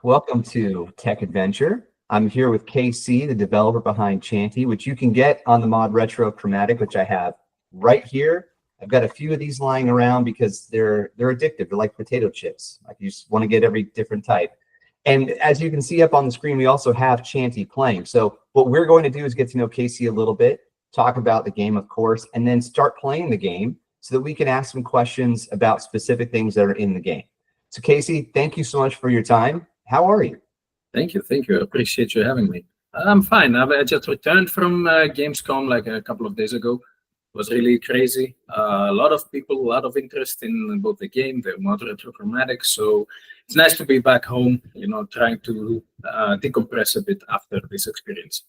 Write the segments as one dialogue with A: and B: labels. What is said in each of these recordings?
A: Welcome to Tech Adventure. I'm here with KC, the developer behind Chantey, which you can get on the ModRetro Chromatic, which I have right here. I've got a few of these lying around because they're addictive. They're like potato chips. Like you just want to get every different type. And as you can see up on the screen, we also have Chantey playing. So what we're going to do is get to know KC a little bit, talk about the game, of course, and then start playing the game so that we can ask some questions about specific things that are in the game. So KC, thank you so much for your time. How are you?
B: Thank you. I appreciate you having me. I'm fine. I just returned from Gamescom like a couple of days ago. It was really crazy. A lot of people, a lot of interest in both the game, the ModRetro Chromatic. So it's nice to be back home, trying to decompress a bit after this experience.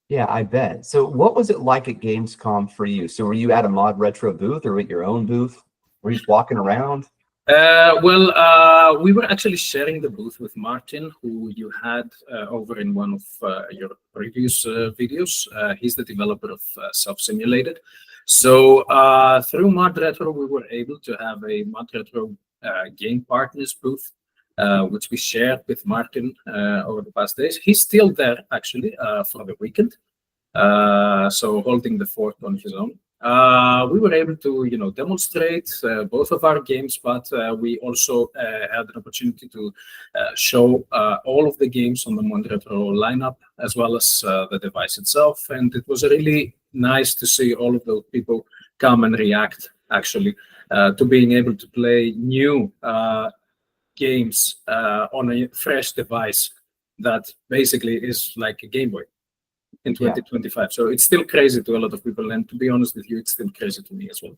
A: Yeah, I bet. So what was it like at Gamescom for you? So were you at a ModRetro booth or at your own booth? Were you just walking around?
B: We were actually sharing the booth with Martin, who you had over in one of your previous videos. He's the developer of Self-Simulated. So through ModRetro, we were able to have a ModRetro game partners booth, which we shared with Martin over the past days. He's still there, actually, for the weekend, so holding the fort on his own. We were able to, demonstrate both of our games, but we also had an opportunity to show all of the games on the ModRetro lineup, as well as the device itself. And it was really nice to see all of those people come and react, actually, to being able to play new games on a fresh device that basically is like a Game Boy in 2025. Yeah. So it's still crazy to a lot of people, and to be honest with you, it's still crazy to me as well.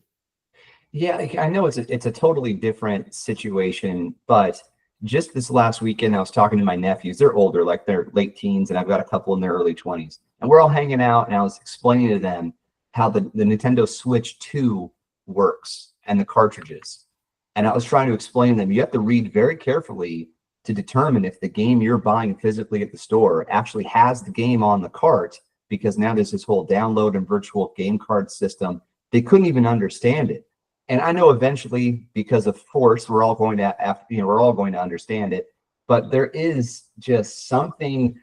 A: Yeah, I know it's a totally different situation, but just this last weekend, I was talking to my nephews. They're older, like they're late teens, and I've got a couple in their early 20s. And we're all hanging out, and I was explaining to them how the Nintendo Switch 2 works and the cartridges. And I was trying to explain to them, you have to read very carefully to determine if the game you're buying physically at the store actually has the game on the cart, because now there's this whole download and virtual game card system. They couldn't even understand it. And I know eventually, because of force, we're all going to understand it. But there is just something,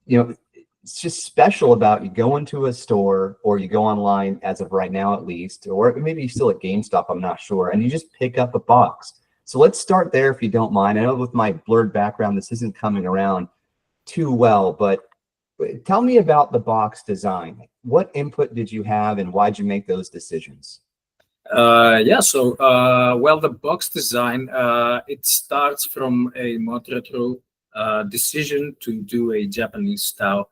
A: it's just special about you go into a store, or you go online, as of right now at least, or maybe you're still at GameStop, I'm not sure, and you just pick up a box. So let's start there, if you don't mind. I know with my blurred background, this isn't coming around too well, but tell me about the box design. What input did you have, and why'd you make those decisions?
B: Well, the box design, it starts from a ModRetro decision to do a Japanese style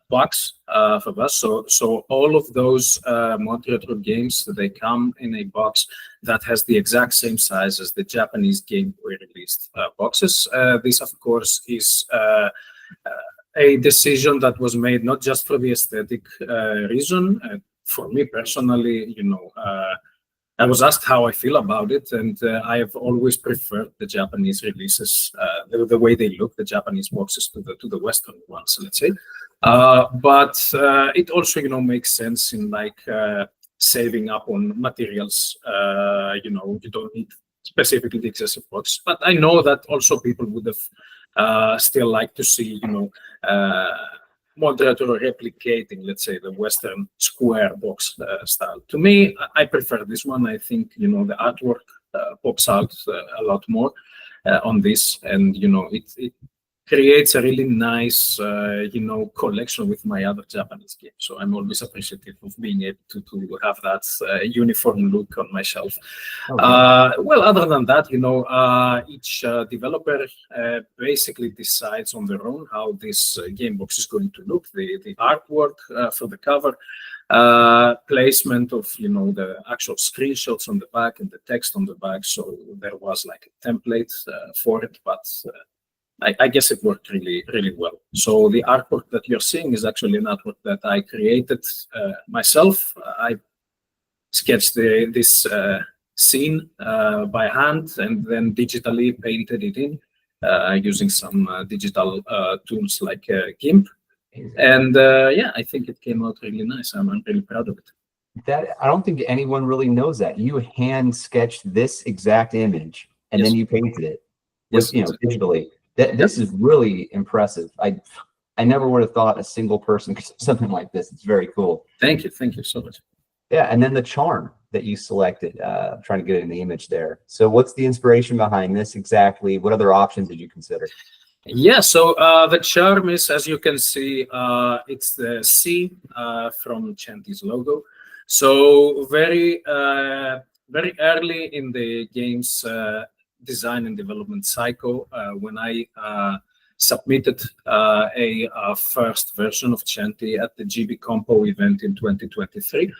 B: box for us. So all of those ModRetro games, they come in a box that has the exact same size as the Japanese Game Boy released boxes. This, of course, is a decision that was made not just for the aesthetic reason. For me personally, I was asked how I feel about it, and I have always preferred the Japanese releases, the way they look, the Japanese boxes to the Western ones, let's say. But it also, makes sense in like saving up on materials. You don't need specifically the excessive box. But I know that also people would have still like to see, ModRetro replicating, let's say, the Western square box style. To me, I prefer this one. I think, the artwork pops out a lot more on this, and, it creates a really nice, collection with my other Japanese games. So I'm always appreciative of being able to have that uniform look on my shelf. Okay. Well, other than that, each developer basically decides on their own how this game box is going to look. The artwork for the cover, placement of, the actual screenshots on the back and the text on the back. So there was like a template for it, but I guess it worked really, really well. So the artwork that you're seeing is actually an artwork that I created myself. I sketched this scene by hand and then digitally painted it in using some digital tools like GIMP. And I think it came out really nice. I'm really proud of it.
A: I don't think anyone really knows that. You hand sketched this exact image and then you painted it, digitally. This is really impressive. I never would have thought a single person could do something like this. It's very cool.
B: Thank you so much.
A: Yeah, and then the charm that you selected. I'm trying to get it in the image there. So what's the inspiration behind this exactly? What other options did you consider?
B: Yeah, so the charm is, as you can see, it's the C from Chantey's logo. So very early in the game's design and development cycle, when I submitted a first version of Chantey at the GB Compo event in 2023.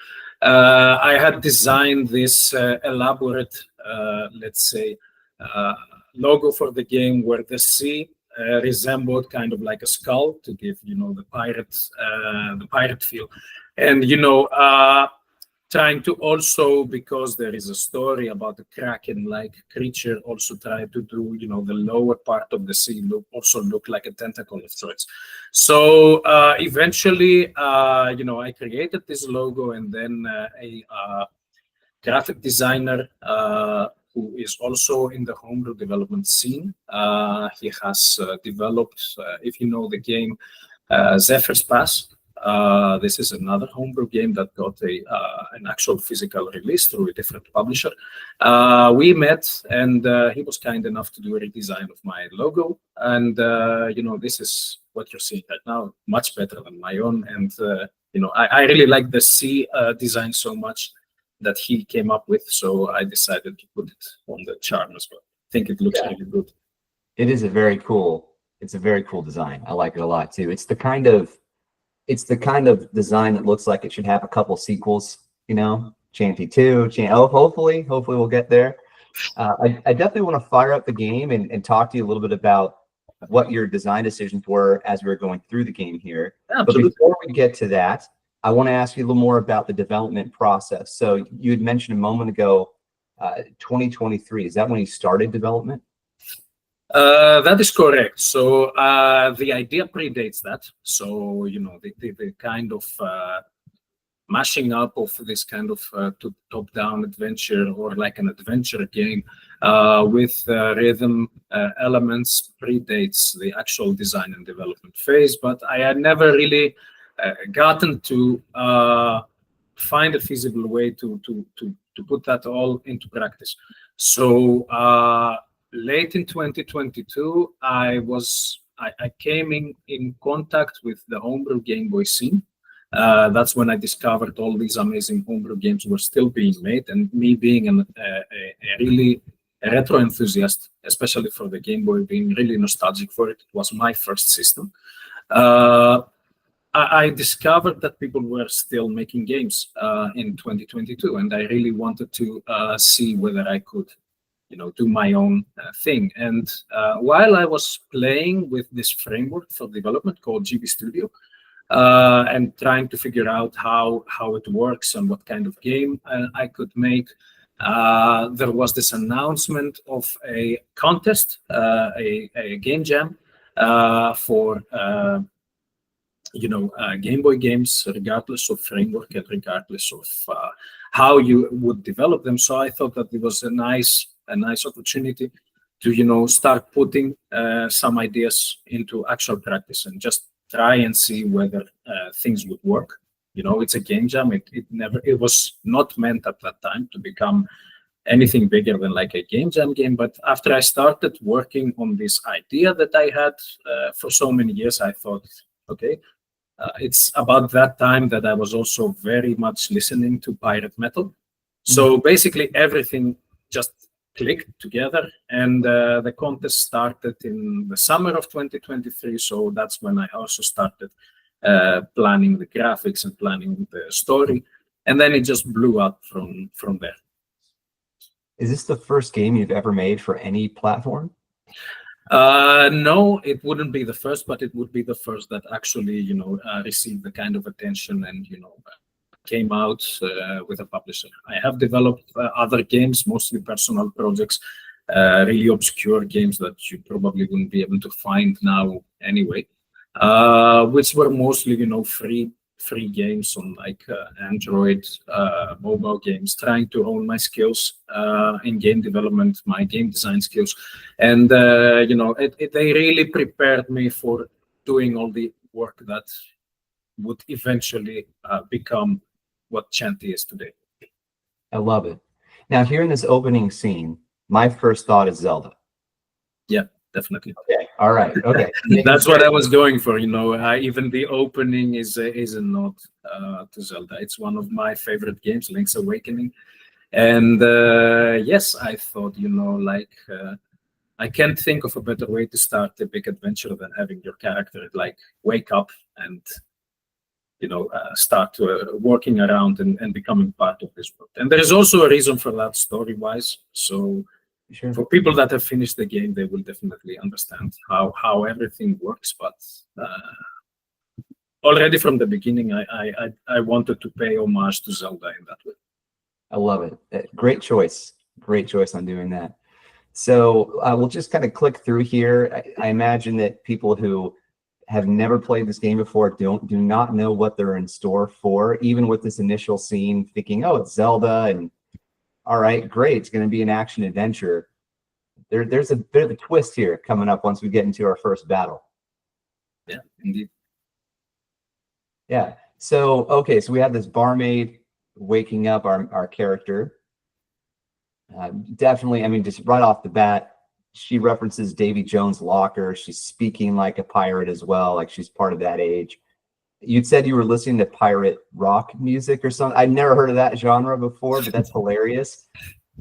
B: I had designed this elaborate, let's say, logo for the game where the C resembled kind of like a skull to give, the pirate feel, and trying to also, because there is a story about the kraken-like creature, also try to do, the lower part of the sea look like a tentacle of sorts. So eventually, I created this logo, and then a graphic designer who is also in the homebrew development scene. He has developed, if you know the game, Zephyr's Pass. This is another homebrew game that got an actual physical release through a different publisher. We met, and he was kind enough to do a redesign of my logo. And, this is what you're seeing right now, much better than my own. And, I really like the C design so much that he came up with. So I decided to put it on the charm as well. I think it looks really good.
A: It is it's a very cool design. I like it a lot too. It's the kind of design that looks like it should have a couple sequels, Chantey 2, hopefully we'll get there. I definitely want to fire up the game and talk to you a little bit about what your design decisions were as we were going through the game here.
B: Absolutely.
A: But before we get to that, I want to ask you a little more about the development process. So you had mentioned a moment ago, 2023. Is that when you started development?
B: That is correct. So the idea predates that. So, the kind of mashing up of this kind of top-down adventure, or like an adventure game with rhythm elements, predates the actual design and development phase. But I had never really gotten to find a feasible way to put that all into practice. So late in 2022, I came in contact with the homebrew Game Boy scene. That's when I discovered all these amazing homebrew games were still being made, and me being a really retro enthusiast, especially for the Game Boy, being really nostalgic for it. It was my first system. I discovered that people were still making games in 2022, and I really wanted to see whether I could, do my own thing. And while I was playing with this framework for development called GB Studio, and trying to figure out how it works and what kind of game I could make, there was this announcement of a contest, a game jam for Game Boy games, regardless of framework and regardless of how you would develop them. So I thought that it was a nice opportunity to start putting some ideas into actual practice and just try and see whether things would work. It's a game jam. It was not meant at that time to become anything bigger than like a game jam game. But after I started working on this idea that I had for so many years, I thought, okay, it's about that time that I was also very much listening to pirate metal. So basically everything just clicked together, and the contest started in the summer of 2023. So that's when I also started planning the graphics and planning the story, and then it just blew up from there.
A: Is this the first game you've ever made for any platform?
B: No, it wouldn't be the first, but it would be the first that actually, received the kind of attention and, came out with a publisher. I have developed other games, mostly personal projects, really obscure games that you probably wouldn't be able to find now anyway, which were mostly, free games on like Android, mobile games, trying to hone my skills in game development, my game design skills. And, they really prepared me for doing all the work that would eventually become what Chantey is today.
A: I love it. Now, here in this opening scene, my first thought is Zelda.
B: Yeah, definitely.
A: Okay. All right. Okay.
B: That's what I was going for. Even the opening is a nod to Zelda. It's one of my favorite games, Link's Awakening. And yes, I thought, I can't think of a better way to start a big adventure than having your character like wake up and start working around and becoming part of this world. And there is also a reason for that story-wise. So
A: Sure.
B: for people that have finished the game, they will definitely understand how everything works. But already from the beginning, I wanted to pay homage to Zelda in that way.
A: I love it. Great choice. Great choice on doing that. So we'll just kind of click through here. I imagine that people who have never played this game before do not know what they're in store for, even with this initial scene, thinking, oh, it's Zelda, and all right, great, it's going to be an action adventure. There's a bit of a twist here coming up once we get into our first battle.
B: Yeah, indeed.
A: Yeah. So, okay, so we have this barmaid waking up our character. Definitely, I mean, just right off the bat, she references Davy Jones' Locker. She's speaking like a pirate as well, like she's part of that age. You'd said you were listening to pirate rock music or something. I'd never heard of that genre before, but that's hilarious.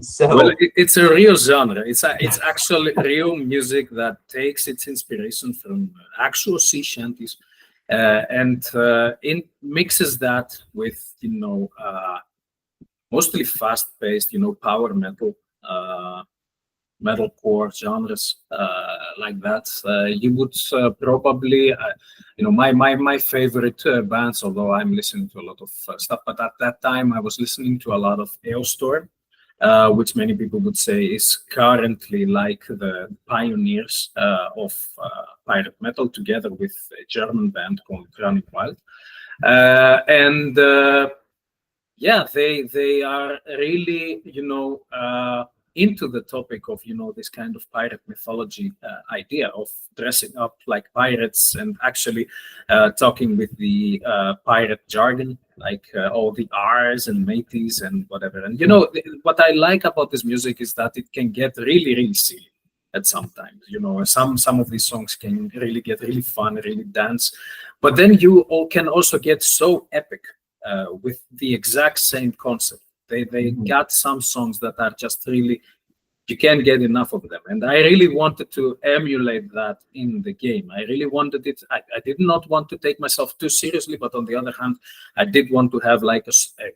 A: So,
B: well, it's a real genre. It's actually real music that takes its inspiration from actual sea shanties, and mixes that with mostly fast-paced, power metal, metalcore genres like that. You would probably, my favorite bands, although I'm listening to a lot of stuff, but at that time I was listening to a lot of Aeostorm, which many people would say is currently like the pioneers of pirate metal, together with a German band called Running Wild. Yeah, they are really, into the topic of, this kind of pirate mythology idea of dressing up like pirates and actually talking with the pirate jargon, like all the R's and mateys and whatever. And, what I like about this music is that it can get really, really silly at some times. Some of these songs can really get really fun, really dance. But then you can also get so epic with the exact same concept. They got some songs that are just really, you can't get enough of them. And I really wanted to emulate that in the game. I really wanted it. I did not want to take myself too seriously, but on the other hand, I did want to have like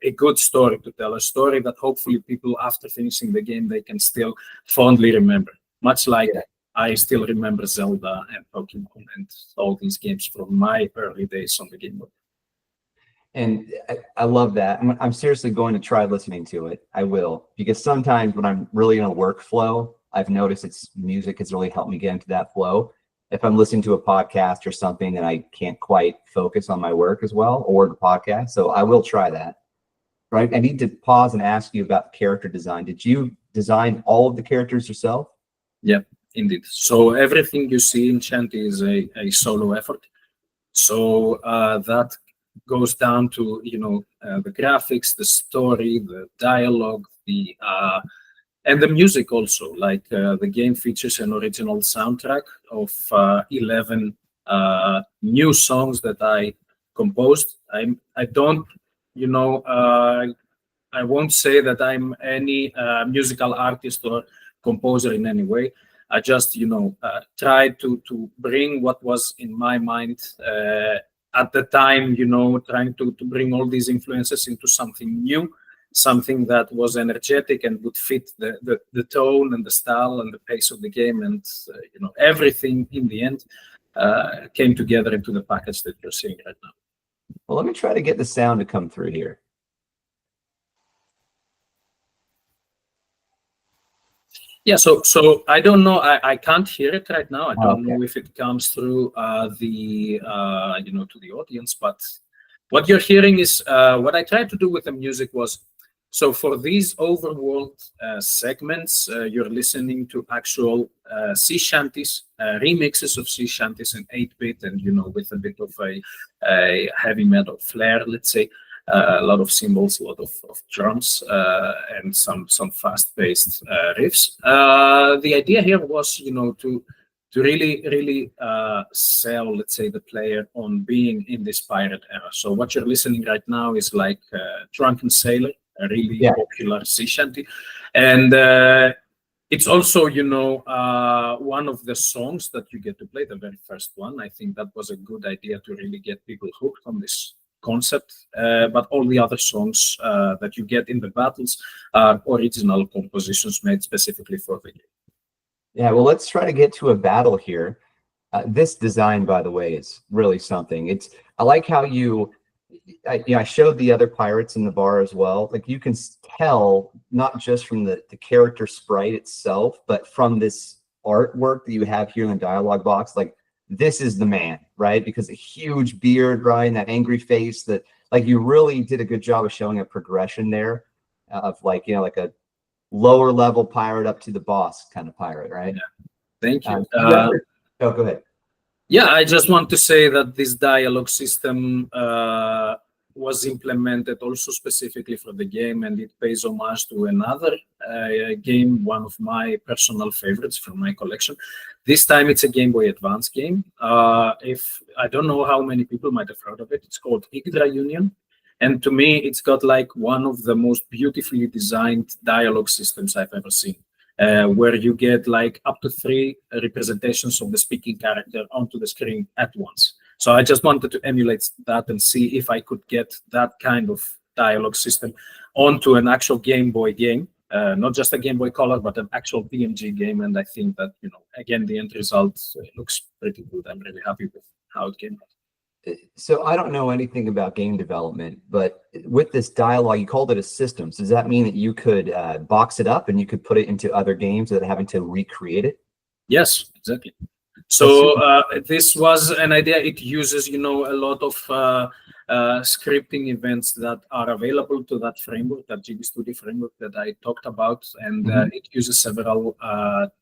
B: a good story to tell, a story that hopefully people after finishing the game, they can still fondly remember. Much like I still remember Zelda and Pokemon and all these games from my early days on the Game Boy.
A: And I love that. I'm seriously going to try listening to it. I will, because sometimes when I'm really in a workflow, I've noticed music has really helped me get into that flow. If I'm listening to a podcast or something and I can't quite focus on my work as well, or the podcast, so I will try that. Right? I need to pause and ask you about character design. Did you design all of the characters yourself?
B: Yeah, indeed. So everything you see in Chantey is a solo effort. So that goes down to the graphics, the story, the dialogue, and the music also. Like the game features an original soundtrack of 11 new songs that I composed. I don't, I won't say that I'm any musical artist or composer in any way. I just, tried to bring what was in my mind at the time, trying to bring all these influences into something new, something that was energetic and would fit the tone and the style and the pace of the game. And, everything in the end came together into the package that you're seeing right now.
A: Well, let me try to get the sound to come through here.
B: Yeah, so I don't know. I can't hear it right now. I don't know if it comes through to the audience, but what you're hearing is what I tried to do with the music was, so for these overworld segments, you're listening to actual sea shanties, remixes of sea shanties in 8-bit, and with a bit of a heavy metal flair, let's say. A lot of cymbals, a lot of drums, and some fast-paced riffs. The idea here was, to really sell, let's say, the player on being in this pirate era. So what you're listening right now is like Drunken Sailor, a really popular sea shanty, and it's also, one of the songs that you get to play, the very first one. I think that was a good idea to really get people hooked on this concept, but all the other songs that you get in the battles are original compositions made specifically for the game.
A: Yeah, well, let's try to get to a battle here. This design, by the way, is really something. I like how I showed the other pirates in the bar as well. Like, you can tell not just from the character sprite itself, but from this artwork that you have here in the dialogue box, like, this is the man, right? Because a huge beard, right, and that angry face, that, like, you really did a good job of showing a progression there of, like, like a lower level pirate up to the boss kind of pirate, right?
B: Yeah. Thank you.
A: Oh, go ahead.
B: Yeah, I just want to say that this dialogue system was implemented also specifically for the game, and it pays homage to another game, one of my personal favorites from my collection. This time it's a Game Boy Advance game. If I don't know how many people might have heard of it, it's called Yggdra Union. And to me, it's got like one of the most beautifully designed dialogue systems I've ever seen, where you get like up to 3 representations of the speaking character onto the screen at once. So I just wanted to emulate that and see if I could get that kind of dialogue system onto an actual Game Boy game, not just a Game Boy Color, but an actual PMG game. And I think that, again, the end result looks pretty good. I'm really happy with how it came out.
A: So I don't know anything about game development, but with this dialogue, you called it a system. So does that mean that you could box it up and you could put it into other games without having to recreate it?
B: Yes, exactly. So this was an idea. It uses, a lot of scripting events that are available to that framework, that GB Studio framework that I talked about, and it uses several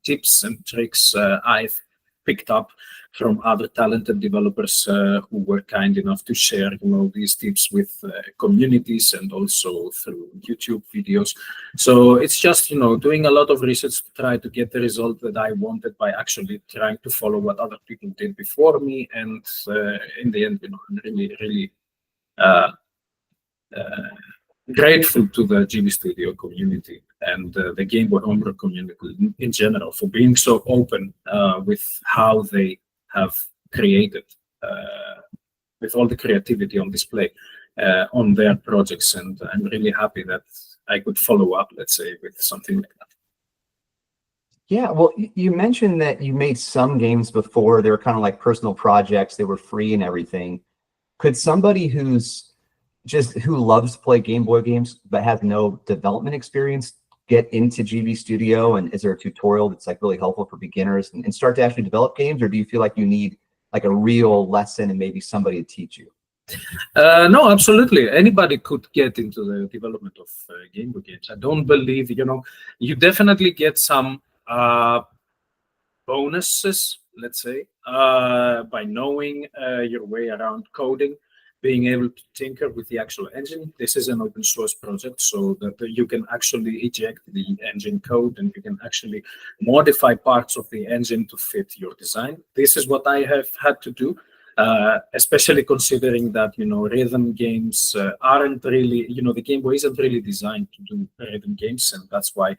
B: tips and tricks I've picked up from other talented developers who were kind enough to share, these tips with communities and also through YouTube videos. So it's just, doing a lot of research to try to get the result that I wanted by actually trying to follow what other people did before me. And in the end, I'm really, really grateful to the GB Studio community and the Game Boy Homebrew community in general for being so open with how they have created, with all the creativity on display on their projects. And I'm really happy that I could follow up, let's say, with something like that.
A: Yeah, well, you mentioned that you made some games before. They were kind of like personal projects. They were free and everything. Could somebody who loves to play Game Boy games but has no development experience get into GB Studio? And is there a tutorial that's like really helpful for beginners and start to actually develop games? Or do you feel like you need like a real lesson and maybe somebody to teach you?
B: No, absolutely. Anybody could get into the development of Game Boy games. I don't believe, you definitely get some bonuses, let's say, by knowing your way around coding, being able to tinker with the actual engine. This is an open source project, so that you can actually eject the engine code and you can actually modify parts of the engine to fit your design. This is what I have had to do, especially considering that, rhythm games aren't really, the Game Boy isn't really designed to do rhythm games. And that's why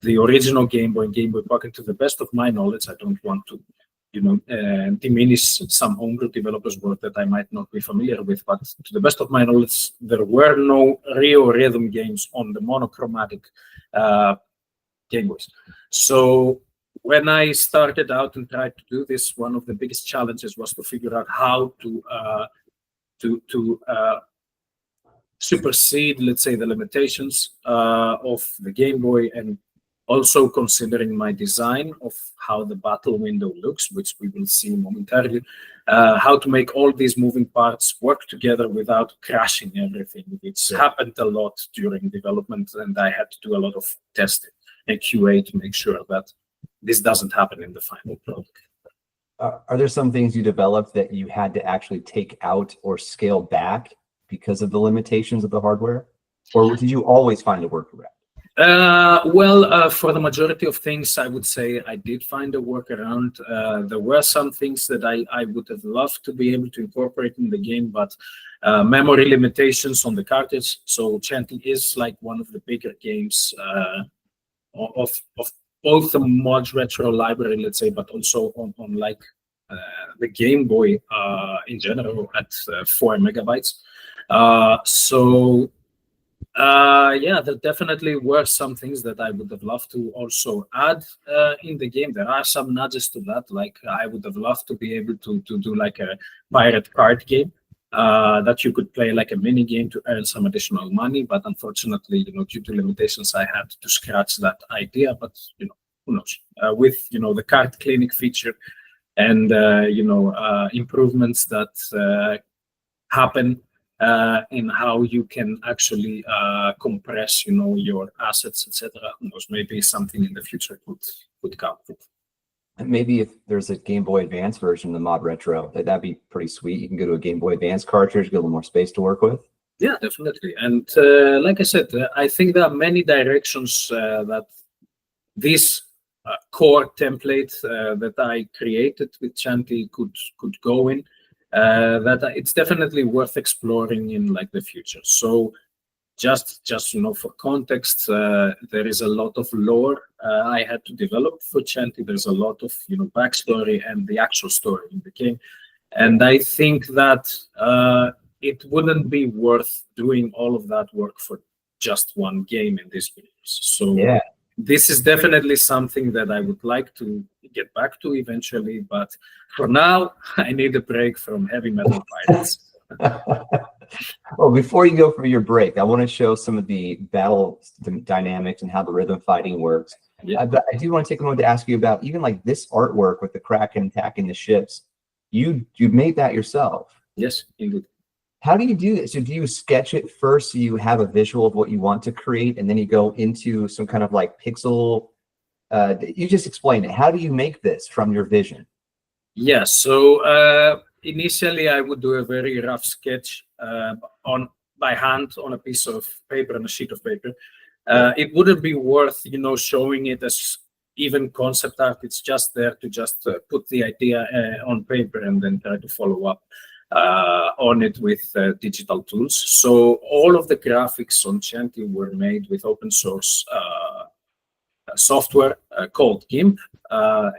B: the original Game Boy and Game Boy Pocket, to the best of my knowledge, I don't want to diminish some homebrew developers' work that I might not be familiar with, but to the best of my knowledge, there were no real rhythm games on the monochromatic Game Boys. So when I started out and tried to do this, one of the biggest challenges was to figure out how to supersede, let's say, the limitations of the Game Boy and Also considering my design of how the battle window looks, which we will see momentarily, how to make all these moving parts work together without crashing everything. It's happened a lot during development, and I had to do a lot of testing and QA to make sure that this doesn't happen in the final product.
A: Are there some things you developed that you had to actually take out or scale back because of the limitations of the hardware? Or did you always find a workaround?
B: For the majority of things, I would say I did find a workaround. There were some things that I would have loved to be able to incorporate in the game, but memory limitations on the cartridge. So Chantey is like one of the bigger games of both the ModRetro library, let's say, but also on like the Game Boy in general at 4 megabytes. Yeah, there definitely were some things that I would have loved to also add in the game. There are some nudges to that, like I would have loved to be able to do like a pirate card game that you could play like a mini game to earn some additional money. But unfortunately, due to limitations, I had to scratch that idea. But who knows? With the card clinic feature and improvements that happen in how you can actually compress, your assets, etc. Who knows? Maybe something in the future could come.
A: Maybe if there's a Game Boy Advance version of the ModRetro, that'd be pretty sweet. You can go to a Game Boy Advance cartridge, get a little more space to work with.
B: Yeah, definitely. And like I said, I think there are many directions that this core template that I created with Chantey could go in. That it's definitely worth exploring in like the future. So just for context, there is a lot of lore I had to develop for Chantey. There's a lot of backstory and the actual story in the game, and I think that it wouldn't be worth doing all of that work for just one game in this universe. So yeah, this is definitely something that I would like to get back to eventually, but for now, I need a break from heavy metal pirates.
A: Well, before you go for your break, I want to show some of the battle dynamics and how the rhythm fighting works. Yeah. But I do want to take a moment to ask you about even like this artwork with the Kraken attacking the ships. You made that yourself.
B: Yes, indeed.
A: How do you do this? So do you sketch it first so you have a visual of what you want to create, and then you go into some kind of like pixel? You just explain it. How do you make this from your vision?
B: Yeah, so initially I would do a very rough sketch by hand on a piece of paper, on a sheet of paper. It wouldn't be worth, showing it as even concept art. It's just there to just put the idea on paper and then try to follow up on it with digital tools. So all of the graphics on Chantey were made with open source software called GIMP.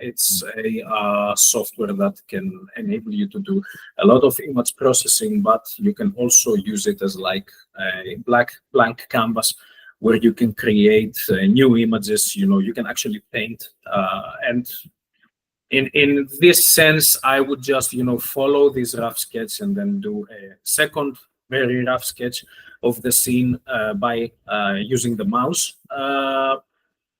B: It's a software that can enable you to do a lot of image processing, but you can also use it as like a blank canvas where you can create new images. You can actually paint. And in this sense, I would just follow this rough sketch and then do a second very rough sketch of the scene by using the mouse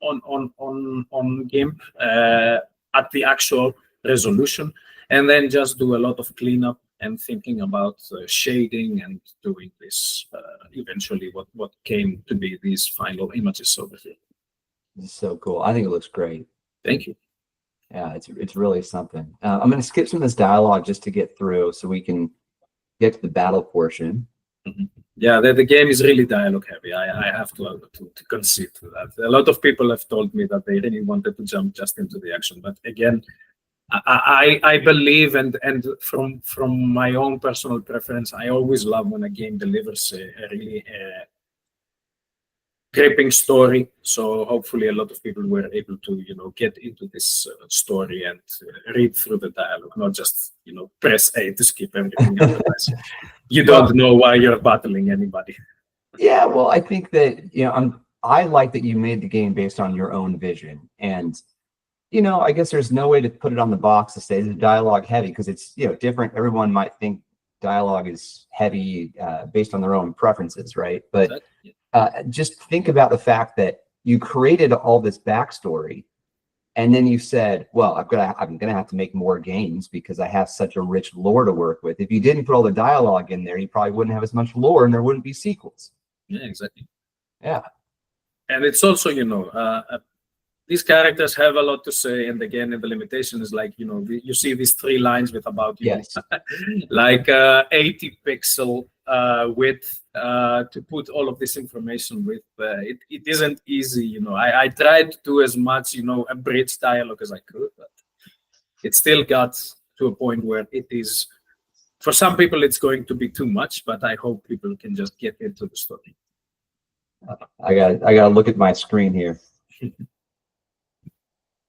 B: on GIMP at the actual resolution, and then just do a lot of cleanup and thinking about shading and doing this eventually what came to be these final images over here.
A: This is so cool. I think it looks great.
B: Thank you.
A: Yeah, it's really something. I'm going to skip some of this dialogue just to get through so we can get to the battle portion.
B: Mm-hmm. Yeah, the game is really dialogue heavy. I have to concede to that. A lot of people have told me that they really wanted to jump just into the action, but again, I believe and from my own personal preference, I always love when a game delivers a really gripping story. So hopefully a lot of people were able to get into this story and read through the dialogue, not just press A to skip everything. You don't know why you're battling anybody.
A: Yeah, well, I think that I like that you made the game based on your own vision, and I guess there's no way to put it on the box to say it's dialogue heavy because it's different. Everyone might think dialogue is heavy based on their own preferences, right? But just think about the fact that you created all this backstory, and then you said, well, I'm gonna have to make more games because I have such a rich lore to work with. If you didn't put all the dialogue in there, you probably wouldn't have as much lore, and there wouldn't be sequels.
B: Yeah, exactly.
A: Yeah.
B: And it's also, these characters have a lot to say, and again, the limitation is like, you see these 3 lines with about
A: Yes.
B: like 80 pixel width to put all of this information with. It isn't easy. I tried to do as much a bridge dialogue as I could, but it still got to a point where it is, for some people it's going to be too much, but I hope people can just get into the story.
A: I gotta look at my screen here.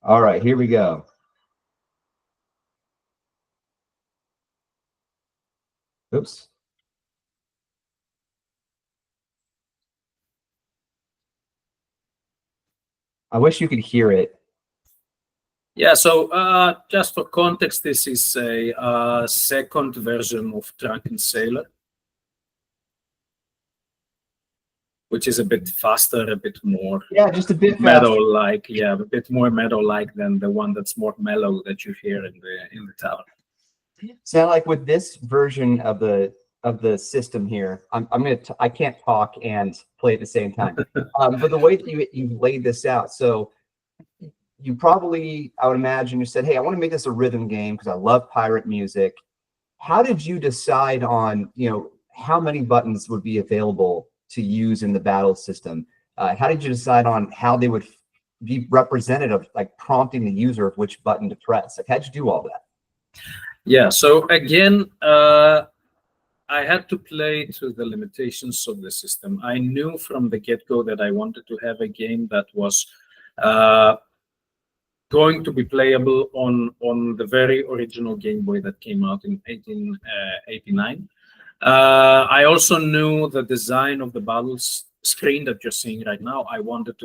A: All right, here we go. Oops. I wish you could hear it.
B: Yeah, so just for context, this is a second version of Drunken Sailor, which is a bit faster, a bit more
A: just a bit
B: meadow-like. Yeah, a bit more meadow-like than the one that's more mellow that you hear in the tower.
A: So, like with this version of the system here, I can't talk and play at the same time. But the way that you laid this out, so you probably, I would imagine, you said, hey, I want to make this a rhythm game because I love pirate music. How did you decide on, how many buttons would be available to use in the battle system? How did you decide on how they would be representative, like prompting the user of which button to press? Like, how'd you do all that?
B: Yeah, so again, I had to play to the limitations of the system. I knew from the get-go that I wanted to have a game that was going to be playable on the very original Game Boy that came out in 1889. I also knew the design of the battles screen that you're seeing right now. I wanted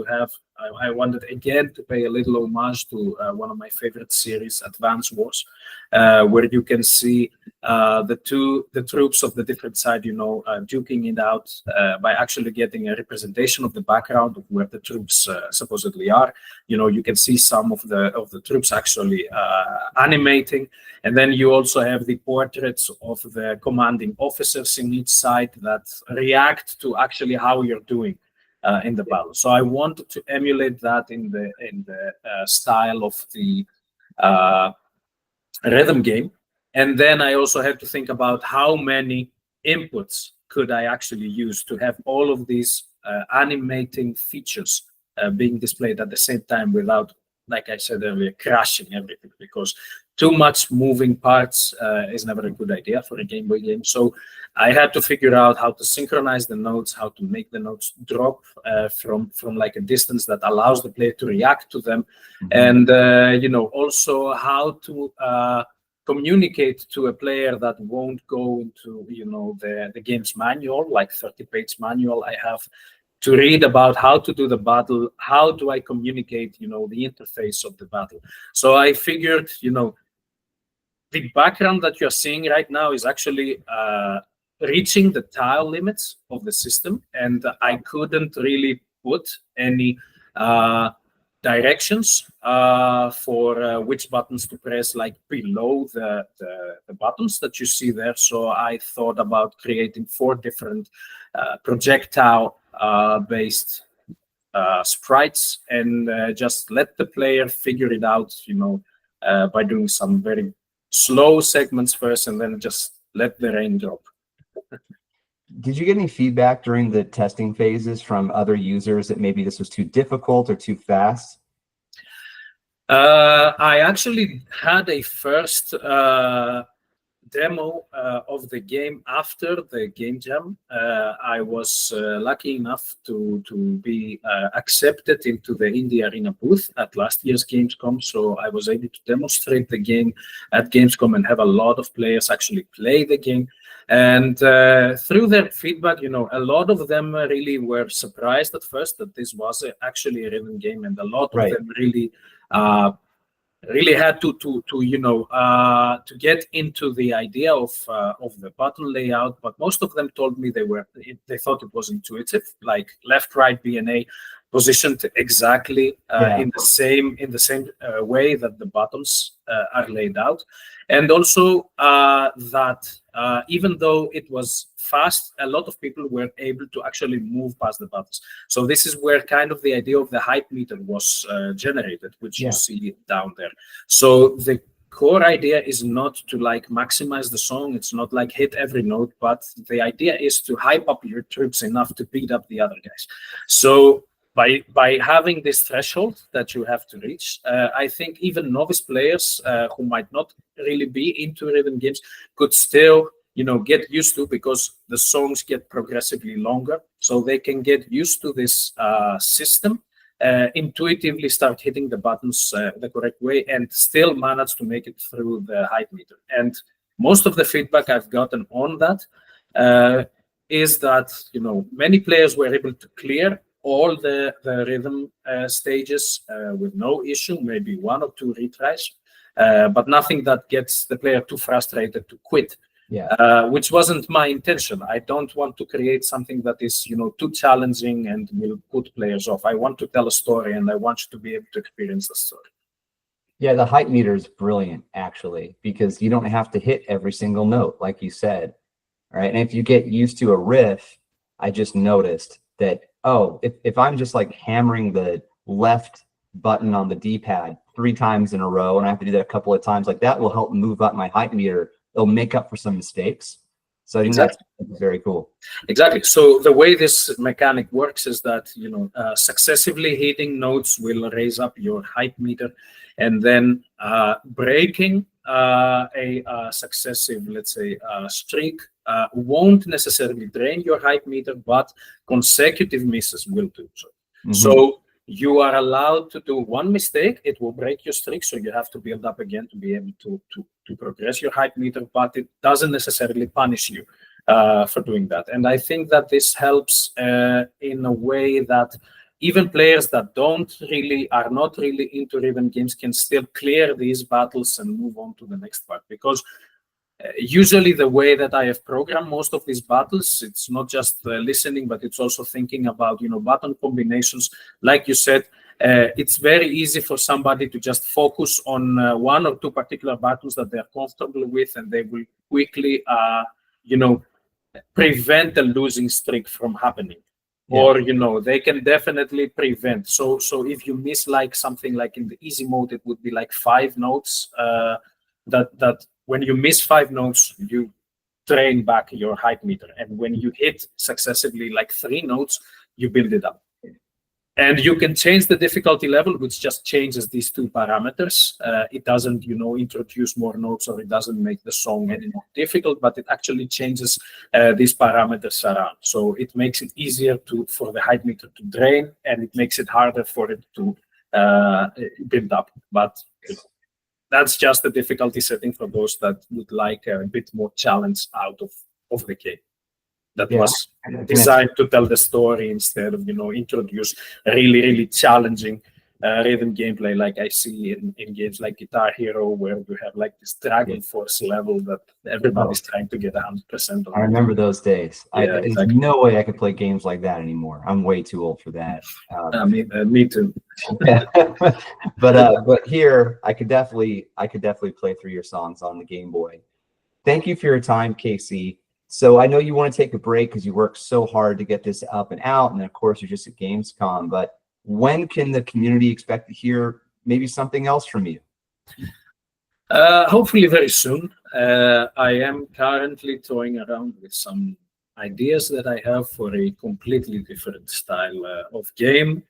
B: again to pay a little homage to one of my favorite series, Advance Wars, where you can see the troops of the different side, duking it out by actually getting a representation of the background of where the troops supposedly are. You can see some of the troops actually animating, and then you also have the portraits of the commanding officers in each side that react to actually how you're doing in the battle. So I wanted to emulate that in the style of the rhythm game. And then I also had to think about how many inputs could I actually use to have all of these animating features being displayed at the same time without, like I said earlier, crashing everything, because too much moving parts is never a good idea for a Game Boy game. So I had to figure out how to synchronize the notes, how to make the notes drop from like a distance that allows the player to react to them, and also how to communicate to a player that won't go into the game's manual, like 30-page manual I have, to read about how to do the battle. How do I communicate the interface of the battle? So I figured the background that you're seeing right now is actually reaching the tile limits of the system, and I couldn't really put any directions for which buttons to press, like below the buttons that you see there. So I thought about creating 4 different projectile based sprites, and just let the player figure it out, by doing some very slow segments first, and then just let the rain drop.
A: Did you get any feedback during the testing phases from other users that maybe this was too difficult or too fast?
B: I actually had a first demo of the game after the game jam. I was lucky enough to be accepted into the Indie Arena booth at last year's Gamescom, so I was able to demonstrate the game at Gamescom and have a lot of players actually play the game. And through their feedback, a lot of them really were surprised at first that this was actually a rhythm game, and a lot of them really had to get into the idea of the button layout. But most of them told me they thought it was intuitive, like left, right, B and A positioned exactly
A: Yeah.
B: in the same way that the buttons are laid out, and also that even though it was fast, a lot of people were able to actually move past the buttons. So this is where kind of the idea of the hype meter was generated, which you see down there. So the core idea is not to like maximize the song. It's not like hit every note, but the idea is to hype up your troops enough to beat up the other guys. So by having this threshold that you have to reach, I think even novice players who might not really be into rhythm games could still, get used to, because the songs get progressively longer, so they can get used to this system, intuitively start hitting the buttons the correct way, and still manage to make it through the hype meter. And most of the feedback I've gotten on that is that many players were able to clear all the rhythm stages with no issue, maybe one or two retries, but nothing that gets the player too frustrated to quit. Which wasn't my intention. I don't want to create something that is, too challenging and will put players off. I want to tell a story, and I want you to be able to experience the story.
A: Yeah, the hype meter is brilliant, actually, because you don't have to hit every single note, like you said. All right. And if you get used to a riff, I just noticed that, oh, if I'm just like hammering the left button on the D-pad 3 times in a row, and I have to do that a couple of times, like that will help move up my hype meter. It'll make up for some mistakes. So I think that's very cool.
B: Exactly. So the way this mechanic works is that, successively hitting notes will raise up your hype meter, and then breaking a successive, let's say, streak won't necessarily drain your hype meter, but consecutive misses will do so. So you are allowed to do one mistake, it will break your streak, so you have to build up again to be able to progress your hype meter, but it doesn't necessarily punish you for doing that. And I think that this helps in a way that even players that are not really into rhythm games can still clear these battles and move on to the next part, because usually the way that I have programmed most of these battles, it's not just listening, but it's also thinking about, button combinations. Like you said, it's very easy for somebody to just focus on 1 or 2 particular buttons that they're comfortable with, and they will quickly, prevent the losing streak from happening. Or, they can definitely prevent. So if you miss like something like in the easy mode, it would be like 5 notes that when you miss 5 notes, you drain back your hype meter. And when you hit successively like 3 notes, you build it up. And you can change the difficulty level, which just changes these 2 parameters. It doesn't, introduce more notes, or it doesn't make the song any more difficult, but it actually changes these parameters around. So it makes it easier for the hype meter to drain, and it makes it harder for it to build up. But that's just the difficulty setting for those that would like a bit more challenge out of the game. That was designed to tell the story instead of, introduce really, really challenging rhythm gameplay like I see in games like Guitar Hero, where you have like this Dragon Force level that everybody's trying to get 100% on.
A: I remember those days.
B: Yeah,
A: There's no way I could play games like that anymore. I'm way too old for that.
B: Me too.
A: But here I could definitely play through your songs on the Game Boy. Thank you for your time, Casey. So I know you want to take a break because you worked so hard to get this up and out, and then of course you're just at Gamescom. But when can the community expect to hear maybe something else from you?
B: Hopefully very soon. I am currently toying around with some ideas that I have for a completely different style of game.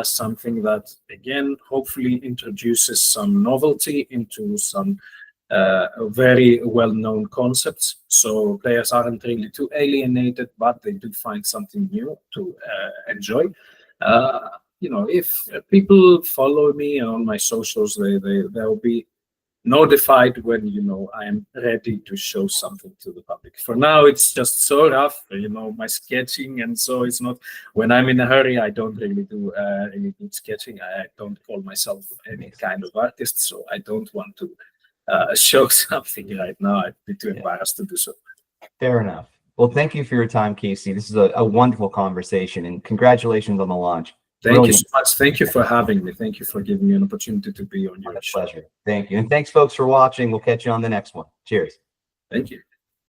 B: Something that, again, hopefully introduces some novelty into some very well-known concepts, so players aren't really too alienated, but they do find something new to enjoy. If people follow me on my socials, they'll be notified when I am ready to show something to the public. For now, it's just so rough, my sketching, and so it's not. When I'm in a hurry, I don't really do any good sketching. I don't call myself any kind of artist, so I don't want to show something right now. I'd be too embarrassed to do so.
A: Fair enough. Well, thank you for your time, Casey. This is a wonderful conversation, and congratulations on the launch.
B: Thank you
A: Brilliant.
B: so much. Thank you for having me. Thank you for giving me an opportunity to be on your
A: My
B: show.
A: pleasure. Thank you. And thanks, folks, for watching. We'll catch you on the next one. Cheers.
B: Thank you.